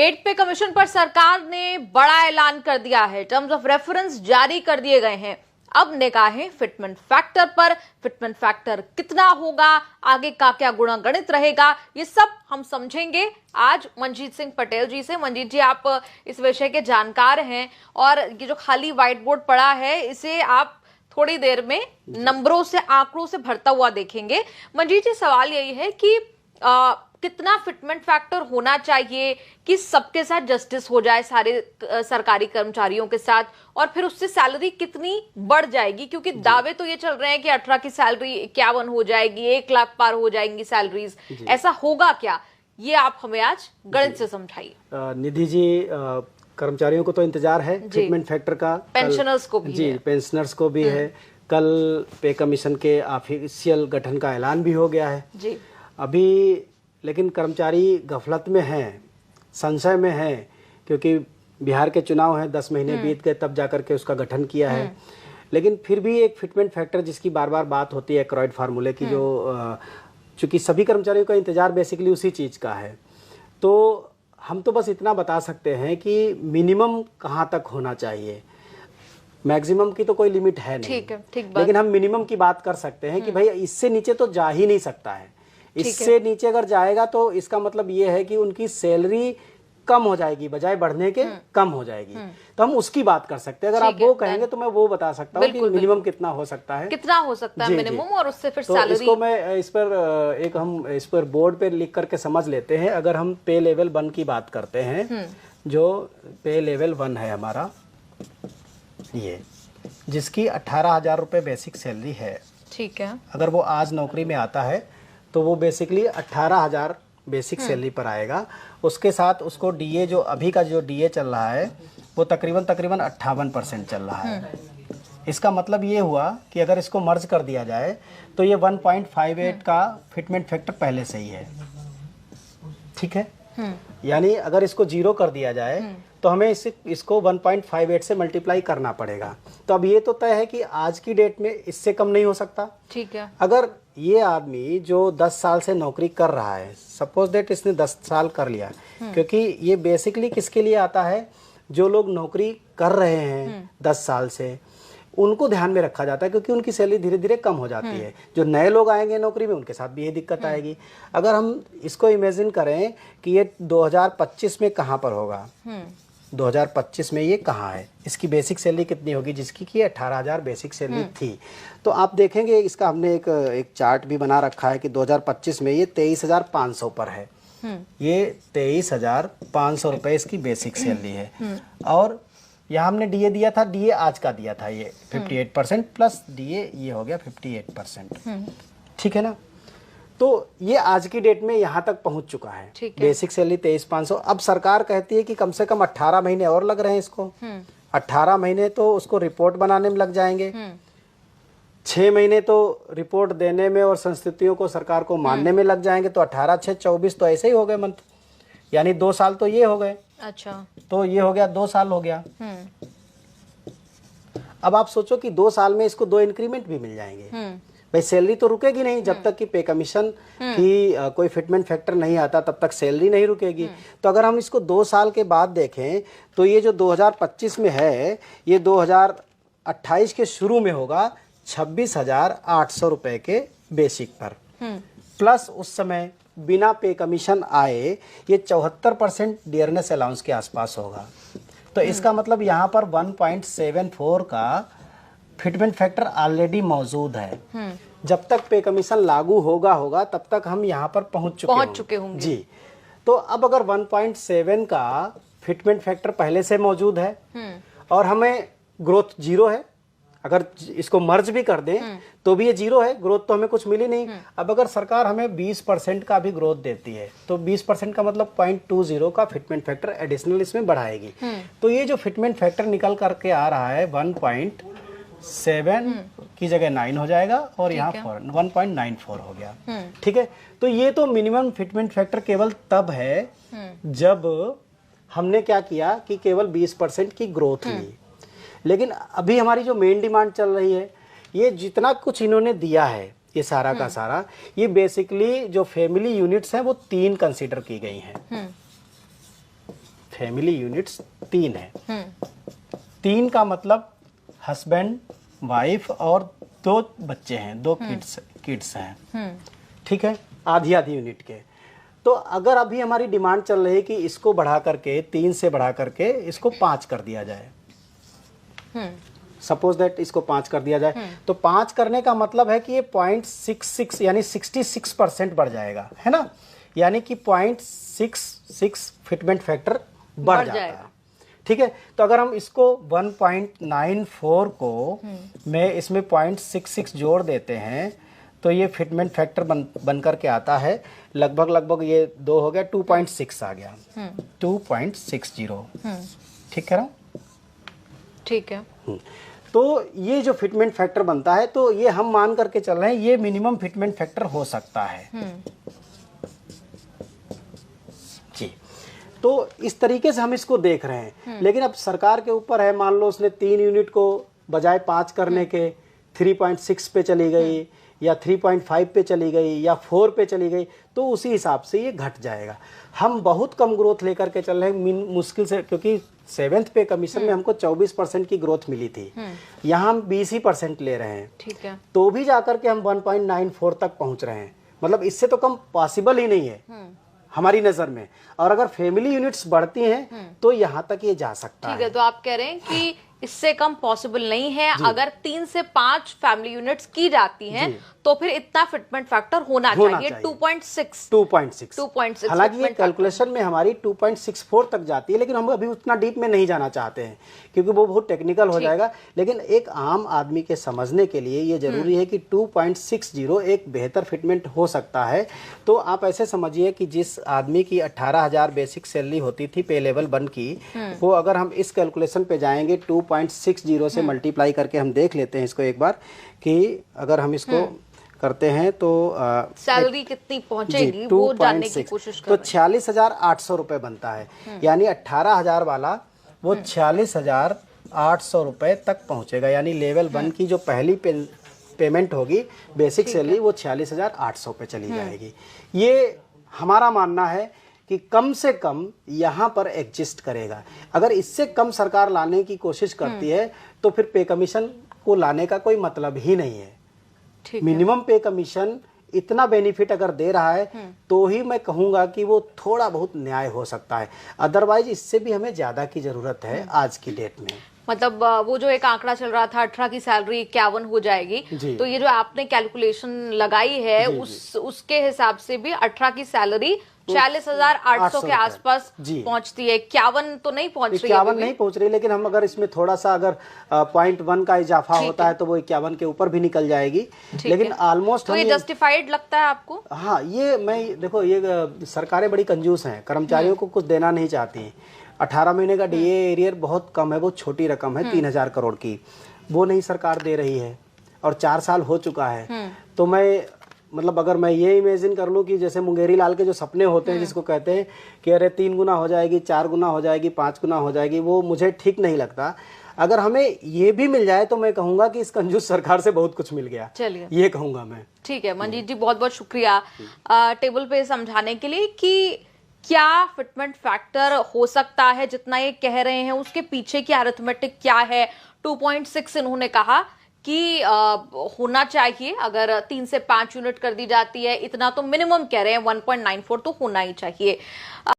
Eight पे commission पर सरकार ने बड़ा ऐलान कर दिया है। टर्म्स ऑफ रेफरेंस जारी कर दिए गए हैं। अब निगाहें फिटमेंट फैक्टर पर। फिटमेंट फैक्टर कितना होगा, आगे का क्या गुणागणित रहेगा, ये सब हम समझेंगे आज मनजीत सिंह पटेल जी से। मनजीत जी, आप इस विषय के जानकार हैं और ये जो खाली व्हाइट बोर्ड पड़ा है इसे आप थोड़ी देर में नंबरों से, आंकड़ों से भरता हुआ देखेंगे। मनजीत जी, सवाल यही है कि कितना फिटमेंट फैक्टर होना चाहिए कि सबके साथ जस्टिस हो जाए, सारे सरकारी कर्मचारियों के साथ, और फिर उससे सैलरी कितनी बढ़ जाएगी? क्योंकि दावे तो ये चल रहे हैं कि 18 की सैलरी 51 हो जाएगी, 1 लाख पार हो जाएंगी सैलरीज। ऐसा होगा क्या? ये आप हमें आज गणित से समझाइए। निधि जी, कर्मचारियों को तो इंतजार है फिटमेंट फैक्टर का, पेंशनर्स को भी जी, पेंशनर्स को भी है। कल पे कमीशन के ऑफिशियल गठन का ऐलान भी हो गया है जी। अभी, लेकिन कर्मचारी गफलत में हैं, संशय में हैं, क्योंकि बिहार के चुनाव हैं, 10 महीने बीत गए तब जाकर के उसका गठन किया है। लेकिन फिर भी एक फिटमेंट फैक्टर जिसकी बार बार बात होती है, क्राइड फार्मूले की, जो चूंकि सभी कर्मचारियों का इंतजार बेसिकली उसी चीज़ का है, तो हम तो बस इतना बता सकते हैं कि मिनिमम कहाँ तक होना चाहिए। मैक्सिमम की तो कोई लिमिट है नहीं, ठीक है, ठीक बात। लेकिन हम मिनिमम की बात कर सकते हैं कि भाई इससे नीचे तो जा ही नहीं सकता है। इससे नीचे अगर जाएगा तो इसका मतलब ये है कि उनकी सैलरी कम हो जाएगी, बजाय बढ़ने के कम हो जाएगी। तो हम उसकी बात कर सकते हैं। अगर आप वो कहेंगे तो मैं वो बता सकता हूँ कि मिनिमम कितना हो सकता है, कितना हो सकता है मिनिमम, और उससे फिर तो सैलरी। इसको मैं इस पर बोर्ड पे लिख करके समझ लेते हैं। अगर हम पे लेवल 1 की बात करते हैं, जो पे लेवल 1 है हमारा, ये जिसकी 18,000 रुपये बेसिक सैलरी है, ठीक है। अगर वो आज नौकरी में आता है तो वो बेसिकली 18,000 बेसिक सैलरी पर आएगा। उसके साथ उसको डीए, जो अभी का जो डीए चल रहा है वो तकरीबन 58% चल रहा है। इसका मतलब ये हुआ कि अगर इसको मर्ज कर दिया जाए तो ये 1.58 का फिटमेंट फैक्टर पहले से ही है, ठीक है। यानी अगर इसको 0 कर दिया जाए तो हमें इसको 1.58 से मल्टीप्लाई करना पड़ेगा। तो अब ये तो तय है कि आज की डेट में इससे कम नहीं हो सकता, ठीक है। अगर ये आदमी जो 10 साल से नौकरी कर रहा है, सपोज दैट इसने 10 साल कर लिया, क्योंकि ये बेसिकली किसके लिए आता है, जो लोग नौकरी कर रहे हैं 10 साल से, उनको ध्यान में रखा जाता है, क्योंकि उनकी सैलरी धीरे धीरे कम हो जाती है। जो नए लोग आएंगे नौकरी में, उनके साथ भी ये दिक्कत आएगी। अगर हम इसको इमेजिन करें कि ये 2025 में कहाँ पर होगा, 2025 में ये कहाँ है, इसकी बेसिक सैलरी कितनी होगी, जिसकी कि 18,000 बेसिक सैलरी थी, तो आप देखेंगे इसका हमने एक चार्ट भी बना रखा है कि 2025 में ये 23,500 पर है। ये 23,500 रुपये इसकी बेसिक सैलरी है। और यहाँ हमने डीए दिया था, डीए आज का दिया था, ये 58% प्लस डीए, ये हो गया 58%, ठीक है ना। तो ये आज की डेट में यहाँ तक पहुंच चुका है, बेसिक सैलरी 23,500। अब सरकार कहती है कि कम से कम 18 महीने और लग रहे हैं इसको। 18 महीने तो उसको रिपोर्ट बनाने में लग जाएंगे, 6 महीने तो रिपोर्ट देने में और संस्थितियों को सरकार को मानने में लग जाएंगे, तो 18 6 24 तो ऐसे ही हो गए मंथ, यानी 2 साल तो ये हो गए। अच्छा, तो ये हो गया, 2 साल हो गया। अब आप सोचो कि 2 साल में इसको 2 इंक्रीमेंट भी मिल जाएंगे। भाई सैलरी तो रुकेगी नहीं, जब तक कि पे कमीशन की कोई फिटमेंट फैक्टर नहीं आता तब तक सैलरी नहीं रुकेगी। तो अगर हम इसको 2 साल के बाद देखें तो ये जो 2025 में है, ये 2028 के शुरू में होगा 26,800 रुपए के बेसिक पर, प्लस उस समय बिना पे कमीशन आए ये 74% डियरनेस अलाउंस के आसपास होगा। तो इसका मतलब यहाँ पर 1.74 का फिटमेंट फैक्टर ऑलरेडी मौजूद है। जब तक पे कमीशन लागू होगा तब तक हम यहाँ पर पहुंच चुके होंगे जी। तो अब अगर 1.7 का फिटमेंट फैक्टर पहले से मौजूद है और हमें ग्रोथ 0 है, अगर इसको मर्ज भी कर दें तो भी ये 0 है, ग्रोथ तो हमें कुछ मिली नहीं। अब अगर सरकार हमें 20% का भी ग्रोथ देती है तो 20% का मतलब 0.20 का फिटमेंट फैक्टर एडिशनल इसमें बढ़ाएगी। तो ये जो फिटमेंट फैक्टर निकल करके आ रहा है 1.7 की जगह 9 हो जाएगा, और यहाँ 1.94 हो गया, ठीक है। तो ये तो मिनिमम फिटमेंट फैक्टर केवल तब है जब हमने क्या किया कि केवल 20% की ग्रोथ ली। लेकिन अभी हमारी जो मेन डिमांड चल रही है, ये जितना कुछ इन्होंने दिया है, ये सारा का सारा, ये बेसिकली जो फैमिली यूनिट्स हैं वो 3 कंसीडर की गई हैं। फैमिली यूनिट्स 3 है। 3 का मतलब हस्बैंड, वाइफ और 2 बच्चे हैं, 2 किड्स हैं, ठीक है, आधी आधी यूनिट के। तो अगर अभी हमारी डिमांड चल रही है कि इसको बढ़ा करके 3 से बढ़ा करके इसको 5 कर दिया जाए, सपोज दैट इसको 5 कर दिया जाए, तो 5 करने का मतलब है कि ये 0.66 यानी 66% बढ़ जाएगा, है ना, यानी कि 0.66 फिटमेंट फैक्टर बढ़ जाता है, ठीक है। तो अगर हम इसको 1.94 को में इसमें 0.66 जोड़ देते हैं तो ये फिटमेंट फैक्टर बन करके आता है लगभग ये 2 हो गया, 2.6 आ गया, 2.60, ठीक है ना, ठीक है। तो ये जो फिटमेंट फैक्टर बनता है, तो ये हम मान करके चल रहे हैं ये मिनिमम फिटमेंट फैक्टर हो सकता है जी। तो इस तरीके से हम इसको देख रहे हैं, लेकिन अब सरकार के ऊपर है, मान लो उसने 3 यूनिट को बजाय 5 करने के 3.6 पे चली गई या 3.5 पे चली गई या 4 पे चली गई, तो उसी हिसाब से ये घट जाएगा। हम बहुत कम ग्रोथ लेकर के चल रहे हैं, मुश्किल से, क्योंकि 7th पे कमीशन में हमको 24% की ग्रोथ मिली थी, यहाँ हम 20% ले रहे हैं, ठीक है, तो भी जाकर के हम 1.94 तक पहुंच रहे हैं, मतलब इससे तो कम पॉसिबल ही नहीं है हमारी नजर में। और अगर फैमिली यूनिट्स बढ़ती हैं तो यहाँ तक ये जा सकता है। ठीक है, तो आप कह रहे हैं कि इससे कम पॉसिबल नहीं है। अगर 3 से 5 फैमिली यूनिट्स की जाती हैं तो फिर इतना फिटमेंट फैक्टर होना चाहिए 2.6। हालांकि ये कैलकुलेशन में हमारी 2.64 तक जाती है, लेकिन हम अभी उतना डीप में नहीं जाना चाहते हैं क्योंकि वो बहुत टेक्निकल हो जाएगा। लेकिन एक आम आदमी के समझने के लिए ये जरूरी है कि 2.60 एक बेहतर फिटमेंट हो सकता है। तो आप ऐसे समझिए कि जिस आदमी की 18,000 बेसिक सैलरी होती थी पे लेवल 1 की, वो अगर हम इस कैलकुलेशन पे जाएंगे 2.60 से मल्टीप्लाई करके हम देख लेते हैं इसको एक बार, कि अगर हम इसको करते हैं तो सैलरी कितनी पहुंचेगी वो जानने की कोशिश कर तो 46,800 रुपए बनता है, यानी 18,000 वाला वो 46,800 रुपए तक पहुंचेगा, यानी लेवल 1 की जो पहली पेमेंट होगी बेसिक सैलरी वो 46,800 पे चली जाएगी। ये हमारा मानना है कि कम से कम यहाँ पर एग्जिस्ट करेगा। अगर इससे कम सरकार लाने की कोशिश करती है तो फिर पे कमीशन को लाने का कोई मतलब ही नहीं है। मिनिमम पे कमीशन इतना बेनिफिट अगर दे रहा है तो ही मैं कहूंगा कि वो थोड़ा बहुत न्याय हो सकता है, अदरवाइज इससे भी हमें ज्यादा की जरूरत है आज की डेट में। मतलब वो जो एक आंकड़ा चल रहा था 18 की सैलरी 51 हो जाएगी, तो ये जो आपने कैलकुलेशन लगाई है उसके हिसाब से भी 18 की सैलरी 46,800 के आसपास पहुंचती है। 51 तो नहीं पहुंच रही, 51 नहीं पहुंच रही, लेकिन हम अगर इसमें थोड़ा सा अगर 0.1 का इजाफा होता है तो वो 51 के ऊपर भी निकल जाएगी, लेकिन ऑलमोस्ट तो ये जस्टिफाइड लगता है आपको? हाँ, ये मैं देखो, ये सरकारें बड़ी कंजूस हैं, कर्मचारियों को कुछ देना नहीं चाहती। 18 महीने का डीए एरियर बहुत कम है, बहुत छोटी रकम है, 3,000 करोड़ की, वो नहीं सरकार दे रही है और 4 साल हो चुका है। तो मैं मतलब अगर मैं ये इमेजिन कर लूँ कि जैसे मुंगेरी लाल के जो सपने होते हैं जिसको कहते हैं कि अरे 3 गुना हो जाएगी, 4 गुना हो जाएगी, 5 गुना हो जाएगी, वो मुझे ठीक नहीं लगता। अगर हमें ये भी मिल जाए तो मैं कहूंगा कि इस कंजूस सरकार से बहुत कुछ मिल गया, चलिए ये कहूंगा मैं। ठीक है मनजीत जी, बहुत बहुत शुक्रिया टेबल पे समझाने के लिए कि क्या फिटमेंट फैक्टर हो सकता है जितना ये कह रहे हैं, उसके पीछे की अरिथमेटिक क्या है। 2.6 इन्होंने कहा कि होना चाहिए, अगर 3 से 5 यूनिट कर दी जाती है, इतना तो मिनिमम कह रहे हैं, 1.94 तो होना ही चाहिए।